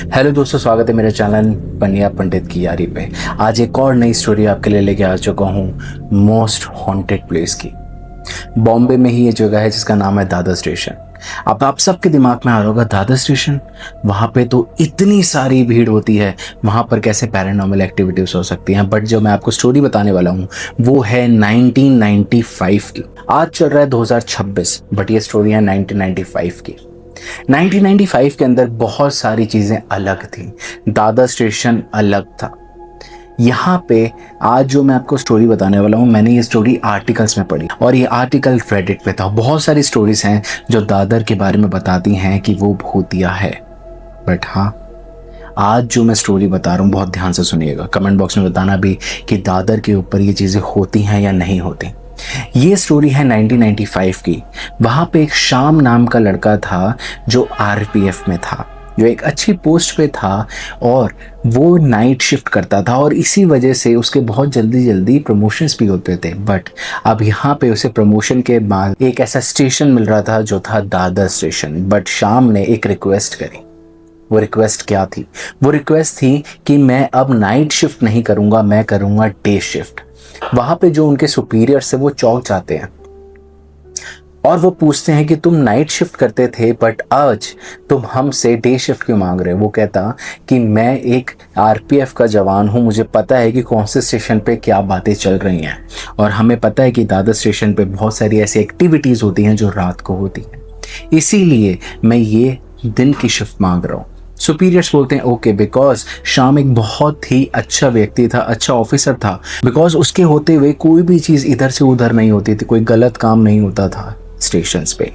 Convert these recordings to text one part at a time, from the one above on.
Hello दोस्तों, स्वागत है मेरे चैनल पनिया पंडित की यारी पे। आज एक और नई स्टोरी आपके लिए लेके आ चुका हूँ मोस्ट हॉन्टेड प्लेस की। बॉम्बे में ही ये जगह है जिसका नाम है दादर स्टेशन। अब आप सबके दिमाग में आ रहा होगा दादर स्टेशन, वहाँ पे तो इतनी सारी भीड़ होती है, वहाँ पर कैसे पैरानॉर्मल एक्टिविटीज हो सकती हैं। बट जो मैं आपको स्टोरी बताने वाला हूँ वो है 1995 की। आज चल रहा है 2026, बट ये स्टोरी है 1995 की। 1995 के अंदर बहुत सारी चीज़ें अलग थी। दादर स्टेशन अलग था। यहाँ पे आज जो मैं आपको स्टोरी बताने वाला हूँ, मैंने ये स्टोरी आर्टिकल्स में पढ़ी और ये आर्टिकल रेडिट पे था। बहुत सारी स्टोरीज हैं जो दादर के बारे में बताती हैं कि वो भूतिया है। बट हाँ, आज जो मैं स्टोरी बता रहा हूँ बहुत ध्यान से सुनिएगा। कमेंट बॉक्स में बताना भी कि दादर के ऊपर ये चीज़ें होती हैं या नहीं होती। ये स्टोरी है 1995 की। वहाँ पे एक शाम नाम का लड़का था जो आरपीएफ में था, जो एक अच्छी पोस्ट पे था और वो नाइट शिफ्ट करता था और इसी वजह से उसके बहुत जल्दी जल्दी प्रमोशंस भी होते थे। बट अब यहाँ पे उसे प्रमोशन के बाद एक ऐसा स्टेशन मिल रहा था जो था दादर स्टेशन। बट शाम ने एक रिक्वेस्ट करी। वो रिक्वेस्ट क्या थी? वो रिक्वेस्ट थी कि मैं अब नाइट शिफ्ट नहीं करूँगा, मैं करूँगा डे शिफ्ट। वहाँ पे जो उनके सुपीरियर्स है वो चौंक जाते हैं और वो पूछते हैं कि तुम नाइट शिफ्ट करते थे बट आज तुम हमसे डे शिफ्ट क्यों मांग रहे हो? वो कहता कि मैं एक आरपीएफ का जवान हूँ, मुझे पता है कि कौन से स्टेशन पे क्या बातें चल रही हैं और हमें पता है कि दादर स्टेशन पे बहुत सारी ऐसी एक्टिविटीज़ होती हैं जो रात को होती हैं, इसीलिए मैं ये दिन की शिफ्ट मांग रहा हूँ। सुपीरियर्स बोलते हैं ओके, बिकॉज शाम एक बहुत ही अच्छा व्यक्ति था, अच्छा ऑफिसर था। बिकॉज उसके होते हुए कोई भी चीज़ इधर से उधर नहीं होती थी, कोई गलत काम नहीं होता था स्टेशंस पे।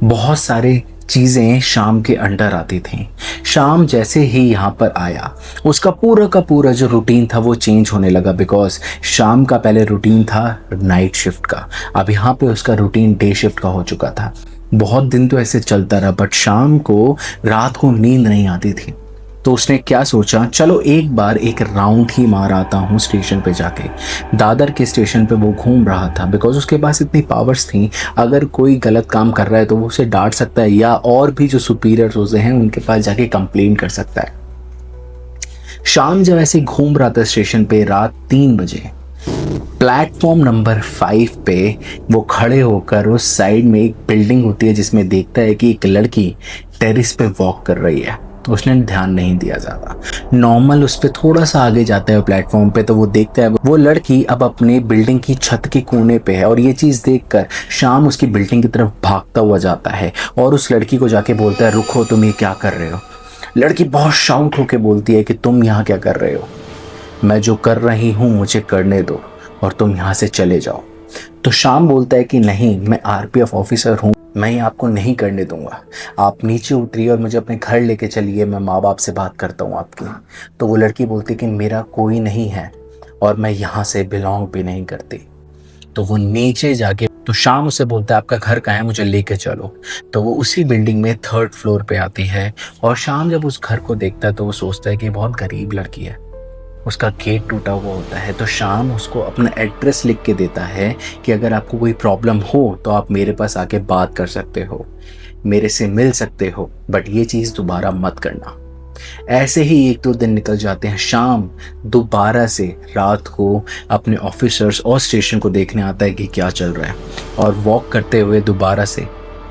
बहुत सारे चीज़ें शाम के अंडर आती थी। शाम जैसे ही यहाँ पर आया उसका पूरा का पूरा जो रूटीन था वो चेंज होने लगा। बिकॉज शाम का पहले रूटीन था नाइट शिफ्ट का, अब यहाँ पे उसका रूटीन डे शिफ्ट का हो चुका था। बहुत दिन तो ऐसे चलता रहा बट शाम को रात को नींद नहीं आती थी। तो उसने क्या सोचा, चलो एक बार एक राउंड ही मार आता हूँ स्टेशन पे जाके। दादर के स्टेशन पे वो घूम रहा था बिकॉज उसके पास इतनी पावर्स थी, अगर कोई गलत काम कर रहा है तो वो उसे डांट सकता है या और भी जो सुपीरियर्स होते हैं उनके पास जाके कंप्लेन कर सकता है। शाम जब ऐसे घूम रहा था स्टेशन पे रात 3 बजे, प्लेटफॉर्म नंबर 5 पे वो खड़े होकर उस साइड में एक बिल्डिंग होती है जिसमें देखता है कि एक लड़की टेरिस पे वॉक कर रही है। तो उसने ध्यान नहीं दिया ज़्यादा, नॉर्मल उस पर थोड़ा सा आगे जाता है प्लेटफॉर्म पे, तो वो देखता है वो लड़की अब अपने बिल्डिंग की छत के कोने पे है और ये चीज़ देखकर शाम उसकी बिल्डिंग की तरफ भागता हुआ जाता है और उस लड़की को जाके बोलता है रुको, तुम ये क्या कर रहे हो? लड़की बहुत शाउट होकर बोलती है कि तुम यहाँ क्या कर रहे हो? मैं जो कर रही हूँ मुझे करने दो और तुम यहाँ से चले जाओ। तो शाम बोलता है कि नहीं, मैं आरपीएफ ऑफिसर हूँ, मैं ये आपको नहीं करने दूंगा। आप नीचे उतरिए और मुझे अपने घर लेके चलिए, मैं माँ बाप से बात करता हूँ आपकी। तो वो लड़की बोलती कि मेरा कोई नहीं है और मैं यहाँ से बिलोंग भी नहीं करती। तो वो नीचे जाके, तो शाम उसे बोलता है आपका घर कहाँ है, मुझे लेके चलो। तो वो उसी बिल्डिंग में 3rd फ्लोर पे आती है और शाम जब उस घर को देखता है तो वो सोचता है कि बहुत गरीब लड़की है, उसका गेट टूटा हुआ होता है। तो शाम उसको अपना एड्रेस लिख के देता है कि अगर आपको कोई प्रॉब्लम हो तो आप मेरे पास आके बात कर सकते हो, मेरे से मिल सकते हो, बट ये चीज़ दोबारा मत करना। ऐसे ही 1-2 दिन निकल जाते हैं। शाम दोबारा से रात को अपने ऑफिसर्स और स्टेशन को देखने आता है कि क्या चल रहा है और वॉक करते हुए दोबारा से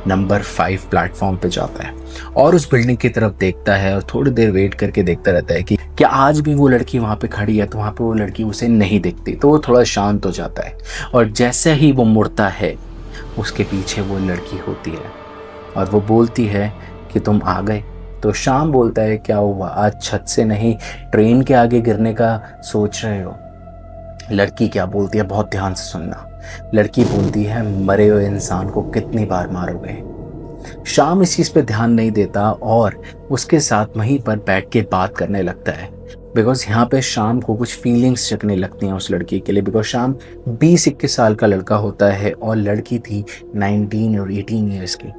नंबर 5 प्लेटफॉर्म पे जाता है और उस बिल्डिंग की तरफ देखता है और थोड़ी देर वेट करके देखता रहता है कि क्या आज भी वो लड़की वहाँ पे खड़ी है। तो वहाँ पे वो लड़की उसे नहीं दिखती, तो वो थोड़ा शांत हो जाता है और जैसे ही वो मुड़ता है उसके पीछे वो लड़की होती है और वो बोलती है कि तुम आ गए। तो शाम बोलता है क्या हुआ, आज छत से नहीं ट्रेन के आगे गिरने का सोच रहे हो? लड़की क्या बोलती है, बहुत ध्यान से सुनना। लड़की बोलती है मरे हुए इंसान को कितनी बार मारोगे? शाम इस चीज़ पे ध्यान नहीं देता और उसके साथ वहीं पर बैठ के बात करने लगता है। बिकॉज यहाँ पे शाम को कुछ फीलिंग्स जगने लगती हैं उस लड़की के लिए। बिकॉज शाम 20-21 साल का लड़का होता है और लड़की थी 19 और 18 ईयर्स की।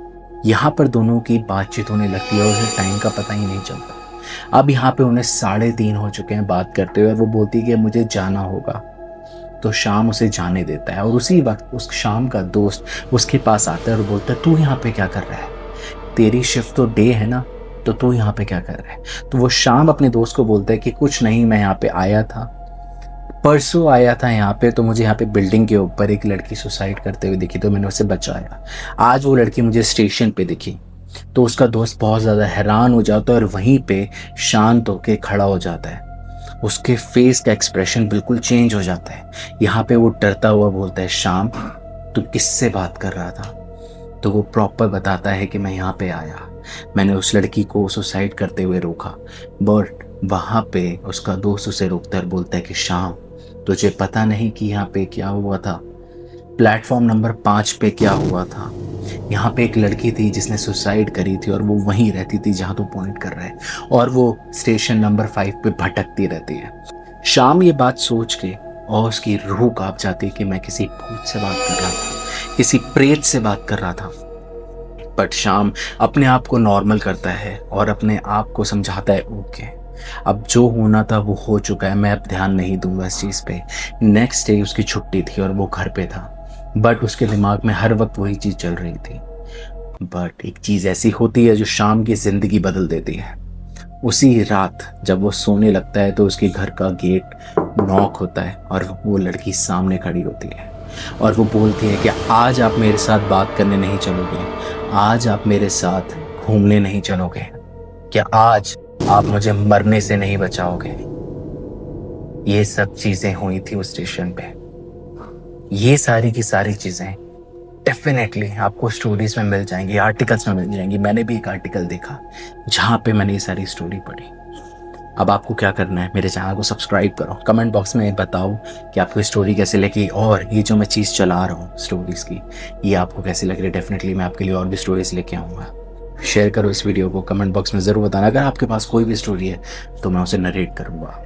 यहाँ पर दोनों की बातचीत होने लगती है और उसे टाइम का पता ही नहीं चलता। अब यहाँ पे उन्हें 3:30 हो चुके हैं बात करते हुए और वो बोलती है कि मुझे जाना होगा। तो शाम उसे जाने देता है और उसी वक्त उस शाम का दोस्त उसके पास आता है और बोलता है तू यहाँ पे क्या कर रहा है? तेरी शिफ्ट तो डे है ना, तो तू यहाँ पे क्या कर रहा है? तो वो शाम अपने दोस्त को बोलता है कि कुछ नहीं, मैं यहाँ पे आया था, परसों आया था यहाँ पे, तो मुझे यहाँ पे बिल्डिंग के ऊपर एक लड़की सुसाइड करते हुए दिखी, तो मैंने उसे बचाया। आज वो लड़की मुझे स्टेशन पे दिखी। तो उसका दोस्त बहुत ज़्यादा हैरान हो जाता है और वहीं पे शांत होके खड़ा हो जाता है। उसके फेस का एक्सप्रेशन बिल्कुल चेंज हो जाता है। यहाँ पे वो डरता हुआ बोलता है, शाम तू किससे बात कर रहा था? तो वो प्रॉपर बताता है कि मैं यहाँ पे आया, मैंने उस लड़की को सुसाइड करते हुए रोका। बट वहाँ पे उसका दोस्त उसे रोकता है और बोलता है कि शाम, तुझे पता नहीं कि यहाँ पे क्या हुआ था? प्लेटफॉर्म नंबर 5 पे क्या हुआ था? यहाँ पे एक लड़की थी जिसने सुसाइड करी थी और वो वहीं रहती थी जहाँ तो पॉइंट कर रहा है, और वो स्टेशन नंबर 5 पे भटकती रहती है। शाम ये बात सोच के और उसकी रूह कांप जाती है कि मैं किसी भूत से बात कर रहा था, किसी प्रेत से बात कर रहा था। बट शाम अपने आप को नॉर्मल करता है और अपने आप को समझाता है, ओके अब जो होना था वो हो चुका है, मैं अब ध्यान नहीं दूंगा इस चीज़ पे। नेक्स्ट डे उसकी छुट्टी थी और वो घर पे था, बट उसके दिमाग में हर वक्त वही चीज़ चल रही थी। बट एक चीज़ ऐसी होती है जो शाम की ज़िंदगी बदल देती है। उसी रात जब वो सोने लगता है तो उसके घर का गेट नॉक होता है और वो लड़की सामने खड़ी होती है और वो बोलती है कि आज आप मेरे साथ बात करने नहीं चलोगे, आज आप मेरे साथ घूमने नहीं चलोगे, क्या आज आप मुझे मरने से नहीं बचाओगे? ये सब चीज़ें हुई थी उस स्टेशन पे। ये सारी की सारी चीज़ें डेफिनेटली आपको स्टोरीज में मिल जाएंगी, आर्टिकल्स में मिल जाएंगी। मैंने भी एक आर्टिकल देखा जहाँ पे मैंने ये सारी स्टोरी पढ़ी। अब आपको क्या करना है, मेरे चैनल को सब्सक्राइब करो, कमेंट बॉक्स में बताओ कि आपको स्टोरी कैसे लगी और ये जो मैं चीज़ चला रहा हूँ स्टोरीज़ की, ये आपको कैसे लग रही है। डेफिनेटली मैं आपके लिए और भी स्टोरीज लेके आऊँगा। शेयर करो इस वीडियो को, कमेंट बॉक्स में ज़रूर बताना। अगर आपके पास कोई भी स्टोरी है तो मैं उसे नरेट करूँगा।